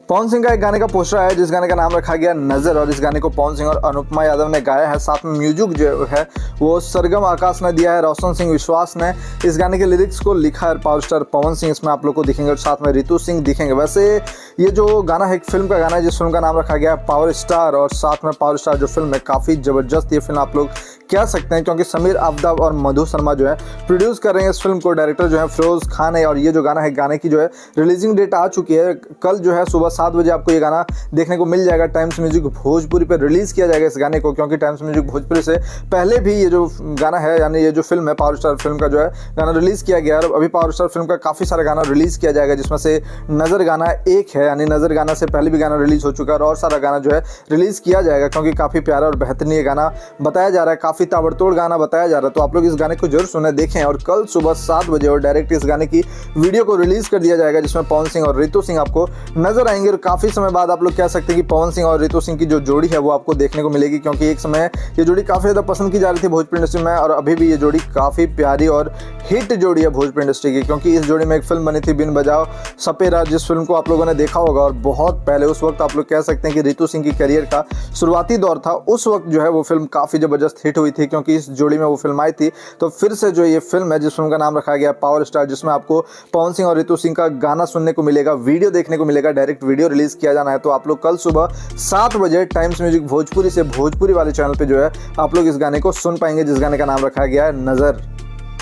पवन सिंह का एक गाने का पोस्टर है जिस गाने का नाम रखा गया नजर, और इस गाने को पवन सिंह और अनुपमा यादव ने गाया है। साथ में म्यूजिक जो है वो सरगम आकाश ने दिया है, रोशन सिंह विश्वास ने इस गाने के लिरिक्स को लिखा है। पावर स्टार पवन सिंह इसमें आप लोग को दिखेंगे और साथ में ऋतु सिंह दिखेंगे। वैसे ये जो गाना है एक फिल्म का गाना है जिस फिल्म का नाम रखा गया है पावर स्टार, और साथ में पावर स्टार जो फिल्म है काफ़ी ज़बरदस्त ये फिल्म आप लोग कह सकते हैं, क्योंकि समीर आफ्ताब और मधु शर्मा जो है प्रोड्यूस कर रहे हैं इस फिल्म को। डायरेक्टर जो है फिरोज खान है, और ये जो गाना है गाने की जो है रिलीजिंग डेट आ चुकी है। कल जो है सुबह 7 बजे आपको ये गाना देखने को मिल जाएगा। टाइम्स म्यूजिक भोजपुरी पर रिलीज़ किया जाएगा इस गाने को, क्योंकि टाइम्स म्यूजिक भोजपुरी से पहले भी ये जो गाना है यानी ये जो फिल्म है पावर स्टार फिल्म का जो है गाना रिलीज़ किया गया है। और अभी पावर स्टार फिल्म का काफ़ी सारा गाना रिलीज़ किया जाएगा, जिसमें से नज़र गाना एक है, यानी नज़र गाना से पहले भी गाना रिलीज़ हो चुका है और सारा गाना जो है रिलीज़ किया जाएगा, क्योंकि काफ़ी प्यारा और बेहतरीन ये गाना बताया जा रहा है, काफ़ी ताबड़तोड़ गाना बताया जा रहा है। तो आप लोग इस गाने को जरूर सुने, देखें। और कल सुबह 7 बजे और डायरेक्ट इस गाने की वीडियो को रिलीज़ कर दिया जाएगा, जिसमें पवन सिंह और ऋतु सिंह आपको नजर आएंगे। और काफ़ी समय बाद आप लोग कह सकते हैं कि पवन सिंह और ऋतु सिंह की जो जोड़ी है वो आपको देखने को मिलेगी, क्योंकि एक समय ये जोड़ी काफ़ी ज़्यादा पसंद की जा रही थी भोजपुरी इंडस्ट्री में, और अभी भी ये जोड़ी काफ़ी प्यारी और हिट जोड़ी है भोजपुरी इंडस्ट्री की। क्योंकि इस जोड़ी में एक फिल्म बनी थी बिन बजाओ सपेरा, जिस फिल्म को आप लोगों ने देखा होगा, और बहुत पहले उस वक्त आप लोग कह सकते हैं कि ऋतु सिंह की करियर का शुरुआती दौर था। उस वक्त जो है वो फिल्म काफ़ी ज़बरदस्त हिट हुई थी, क्योंकि इस जोड़ी में वो फिल्म आई थी। तो फिर से जो ये फिल्म है जिस फिल्म का नाम रखा गया पावर स्टार, जिसमें आपको पवन सिंह और ऋतु सिंह का गाना सुनने को मिलेगा, वीडियो देखने को मिलेगा, डायरेक्ट वीडियो रिलीज किया जाना है। तो आप लोग कल सुबह 7 बजे टाइम्स म्यूजिक भोजपुरी से भोजपुरी वाले चैनल पे जो है आप लोग इस गाने को सुन पाएंगे, जिस गाने का नाम रखा गया है नजर।